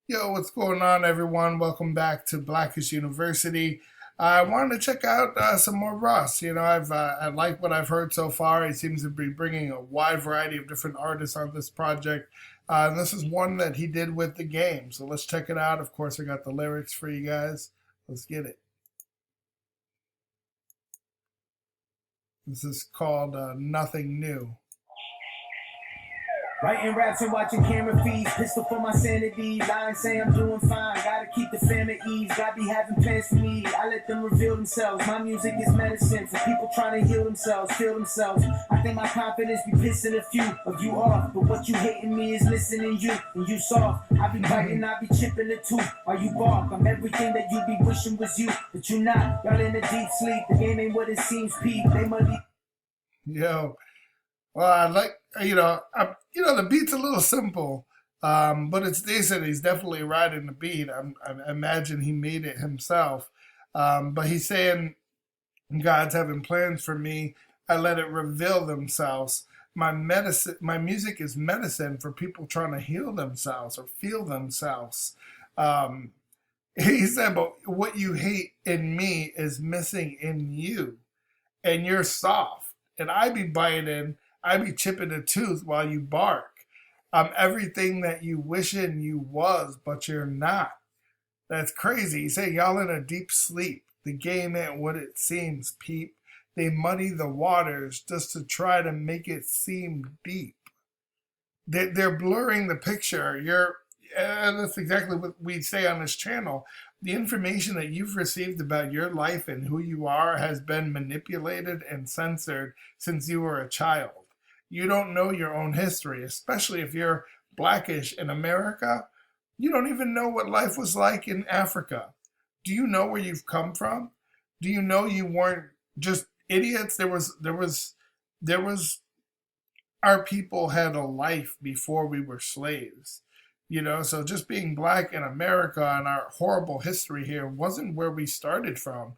Yo, what's going on, everyone? Welcome back to Blackish University. I wanted to check out some more Russ. I like what I've heard so far. He seems to be bringing a wide variety of different artists on this project. And this is one that he did with the game. So let's check it out. Of course, I got the lyrics for you guys. Let's get it. This is called Nothing New. Writing raps and watching camera feeds, pistol for my sanity. Lying, say I'm doing fine. Gotta keep the fam at ease. Gotta be having plans for me. I let them reveal themselves. My music is medicine for people trying to heal themselves, feel themselves. I think my confidence be pissing a few of you off. But what you hating me is missing in you. And you soft. I be biting, I be chipping the tooth. While you bark, I'm everything that you be wishing was you. But you not. Y'all in a deep sleep. The game ain't what it seems, Pete. They money. Yo, well, I like the beat's a little simple, but it's decent. He's definitely riding the beat. I imagine he made it himself, but he's saying God's having plans for me. I let it reveal themselves. My music is medicine for people trying to heal themselves or feel themselves. Um, he said, but what you hate in me is missing in you, and you're soft, and I be biting. I be chipping a tooth while you bark. I'm everything that you wishing you was, but you're not. That's crazy. He said y'all in a deep sleep. The game ain't what it seems, peep. They muddy the waters just to try to make it seem deep. They're blurring the picture. And that's exactly what we say on this channel. The information that you've received about your life and who you are has been manipulated and censored since you were a child. You don't know your own history, especially if you're Blackish in America. You don't even know what life was like in Africa. Do you know where you've come from? Do you know you weren't just idiots? There was our people had a life before we were slaves. So just being black in America and our horrible history here wasn't where we started from.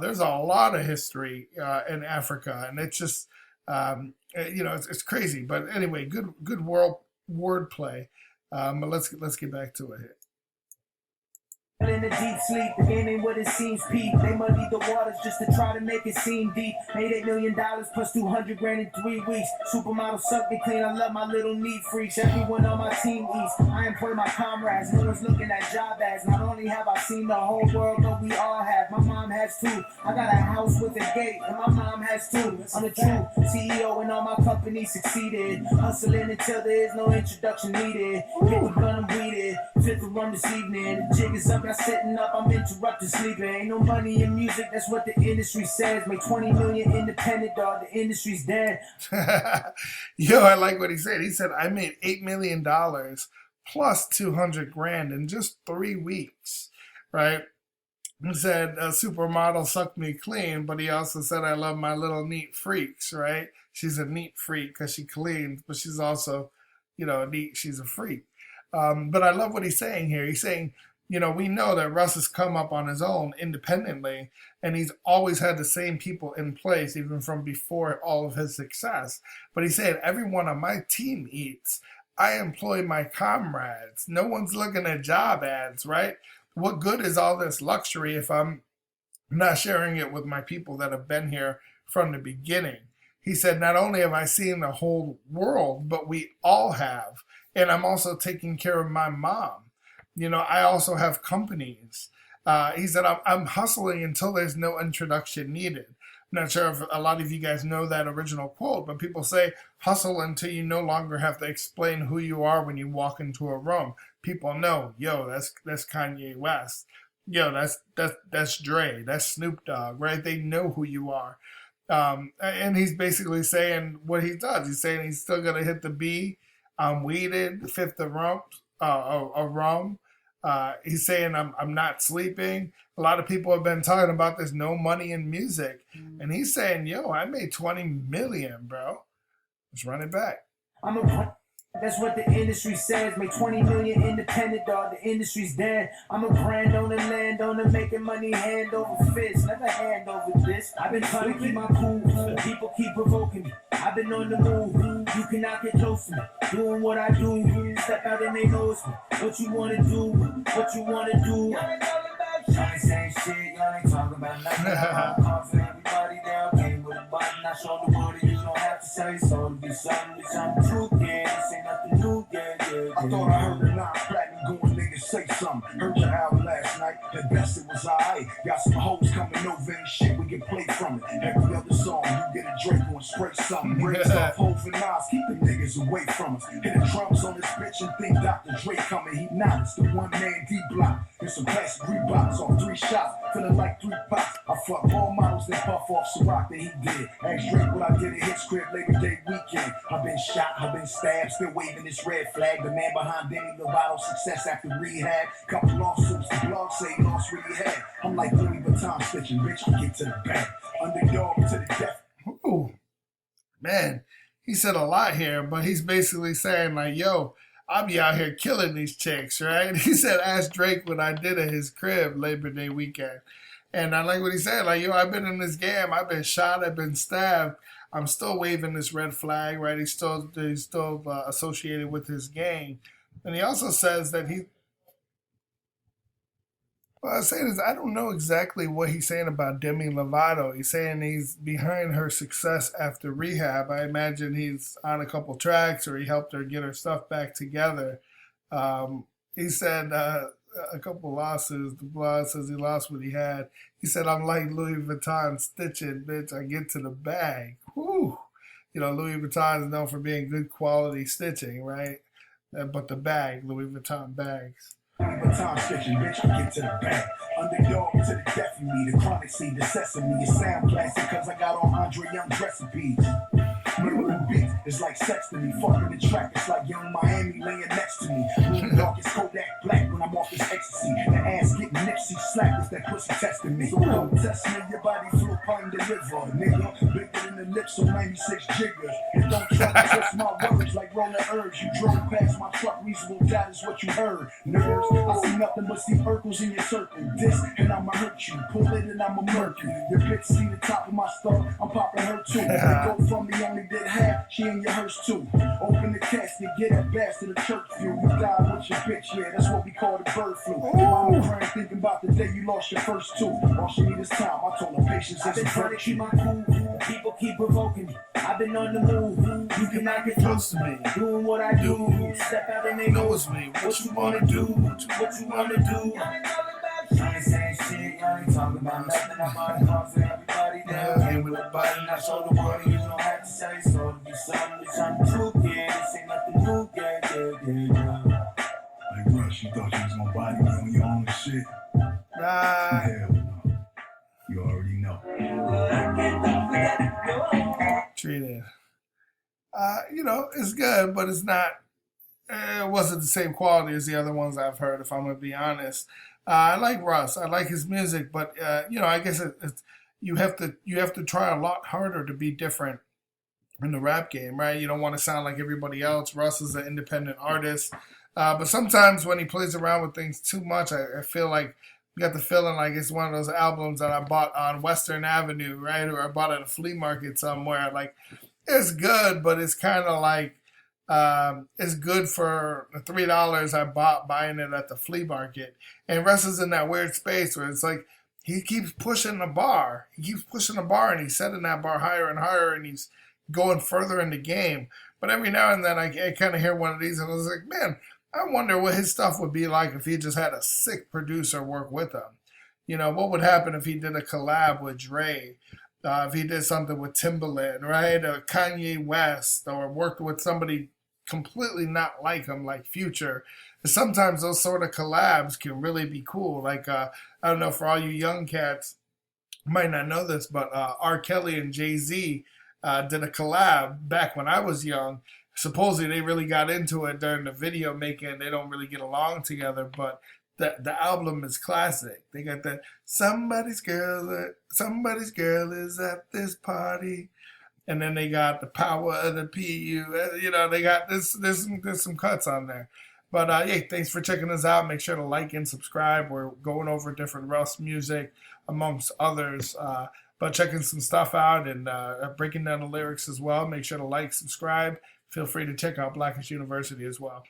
There's a lot of history in Africa, and it's just it's crazy. But anyway, good wordplay. But let's get back to it here. In a deep sleep, the game ain't what it seems, Pete. They muddy the waters just to try to make it seem deep. Made $8 million plus 200 grand in 3 weeks. Supermodel suck me clean. I love my little neat freaks. Everyone on my team eats. I employ my comrades. No one's looking at job ads. Not only have I seen the whole world, but we all have. My mom has too. I got a house with a gate, and my mom has too. I'm the true CEO, and all my companies succeeded. Hustling until there is no introduction needed. Hit the gun, I'm weeded. Fifth the run this evening. The jig is up. Sitting up, I'm interrupted sleeping. Ain't no money in music, that's what the industry says. Make 20 million independent, dog. The industry's dead. Yo, I like what he said. He said, I made $8 million plus 200 grand in just 3 weeks, right? He said, a supermodel sucked me clean, but he also said, I love my little neat freaks, right? She's a neat freak because she cleans, but she's also, neat. She's a freak. But I love what he's saying here. He's saying, we know that Russ has come up on his own independently, and he's always had the same people in place, even from before all of his success. But he said, everyone on my team eats. I employ my comrades. No one's looking at job ads, right? What good is all this luxury if I'm not sharing it with my people that have been here from the beginning? He said, not only have I seen the whole world, but we all have. And I'm also taking care of my mom. I also have companies. He said, I'm hustling until there's no introduction needed. I'm not sure if a lot of you guys know that original quote, but people say, hustle until you no longer have to explain who you are when you walk into a room. People know, yo, that's Kanye West. Yo, that's Dre. That's Snoop Dogg, right? They know who you are. And he's basically saying what he does. He's saying he's still going to hit the B. I'm weeded, fifth of rum. He's saying I'm not sleeping. A lot of people have been talking about there's no money in music, and he's saying, "Yo, I made 20 million, bro. Let's run it back." That's what the industry says. Make 20 million independent, dog. The industry's dead. I'm a brand owner, land owner, making money hand over fist. Never hand over this. I've been trying to keep my cool. People keep provoking me. I've been on the move. You cannot get close to me. Doing what I do. Step out and they notice me. What you wanna do? What you wanna do? Y'all ain't saying shit. Y'all ain't talking about nothing. I'm causing everybody down. Came with a button. I showed the world that you don't have to say so. To be something, bitch, I'm true. Yeah, this ain't nothing new. Yeah. I thought I heard a non-platinum going niggas say something. Heard your album last night. At best it was alright. Got some hoes coming over and shit. We can play from it. Every other song you get a Drake on spray something. Breaks off hoes and knives. Keep the niggas away from us. Hit the drums on this bitch and think Dr. Dre coming. He not. It's the one man D-block. And some plastic Reeboks on 3 shots. Feeling like 3 pops. I fuck more models than Puff off Ciroc than he did. Ask Drake what I did at Hits Crib Labor Day weekend. I've been shot, I've been stabbed, still waving this red flag. The man behind Demi Lovato's success after rehab. Couple lawsuits, the blog say he lost what he had. I'm like Louis Vuitton stitching, bitch, I get to the back. Underdog to the death. Ooh, man, he said a lot here, but he's basically saying like, yo, I'll be out here killing these chicks, right? He said, ask Drake what I did at his crib Labor Day weekend. And I like what he said, like, yo, I've been in this game. I've been shot. I've been stabbed. I'm still waving this red flag, right? He's still associated with his gang. And he also says that well, I'm saying is I don't know exactly what he's saying about Demi Lovato. He's saying he's behind her success after rehab. I imagine he's on a couple tracks or he helped her get her stuff back together. He said a couple losses. The blog says he lost what he had. He said, I'm like Louis Vuitton stitching, bitch. I get to the bag. Whew. You know, Louis Vuitton is known for being good quality stitching, right? But the bag, Louis Vuitton bags. Louis Vuitton stitching, bitch, I get to the bag. Underdog to the death of me, the chronic seed, the sesame. It sound classic cause I got on Andre Young's recipes. Lyrical beat is like sex to me. Fucking the track, it's like Young Miami laying next to me. Room dark is Kodak black when I'm off this ecstasy. The ass getting Nipsey slapped is that pussy testing me. So don't test me, your body full pine deliver. Nigga, bigger than the lips on 96 jiggers. And don't try to twist my words like rolling herbs. You drove past my truck, reasonable doubt is what you heard. Nerves, I see nothing but Steve Urkels in your circle. This, and I'ma hurt you. Pull it and I'ma murk you. Your bitch see the top of my star, I'm popping her too. Go from the only did half, she in your hearse too. Open the casket, get that bastard a church view. You died with your bitch, yeah, that's what we call the bird flu. Mama crying thinking about the day you lost your first two. All she need is time, I told her patience I've is been a trying to virtue. keep my cool. People keep provoking me. I've been on the move. You cannot get close to me. Doing what I do. Step out and they notice me. What you wanna do? What you wanna do? Y'all ain't saying shit. Y'all ain't talking about nothing. I'm on causing everybody down. Came with a button. I showed the world you don't have to say so. To be something which I'm true. Yeah, this ain't nothing new. Yeah. Like Russ, you thought you was gonna body me on your own shit? Hell no. You already know. Treated. You know, it's good, but it's not. It wasn't the same quality as the other ones I've heard. If I'm gonna be honest, I like Russ. I like his music, but you know, I guess you have to try a lot harder to be different in the rap game, right? You don't want to sound like everybody else. Russ is an independent artist, but sometimes when he plays around with things too much, I feel like you got the feeling like it's one of those albums that I bought on Western Avenue, right? Or I bought at a flea market somewhere. Like, it's good, but it's kind of like it's good for the $3 I bought buying it at the flea market. And Russ is in that weird space where it's like he keeps pushing the bar. He keeps pushing the bar, and he's setting that bar higher and higher, and he's going further in the game. But every now and then I kind of hear one of these, and I was like, man, I wonder what his stuff would be like if he just had a sick producer work with him. You know, what would happen if he did a collab with Dre? If he did something with Timbaland, right? Or Kanye West, or worked with somebody completely not like him, like Future. Sometimes those sort of collabs can really be cool. Like, I don't know, for all you young cats, you might not know this, but R. Kelly and Jay-Z did a collab back when I was young. Supposedly they really got into it during the video making. They don't really get along together, but the album is classic. They got that somebody's girl is at this party. and then they got the power of the PU. You know, they got this. There's some cuts on there. But yeah, thanks for checking us out. Make sure to like and subscribe. We're going over different Russ music, amongst others. But checking some stuff out and breaking down the lyrics as well. Make sure to like, subscribe. Feel free to check out Blackish University as well.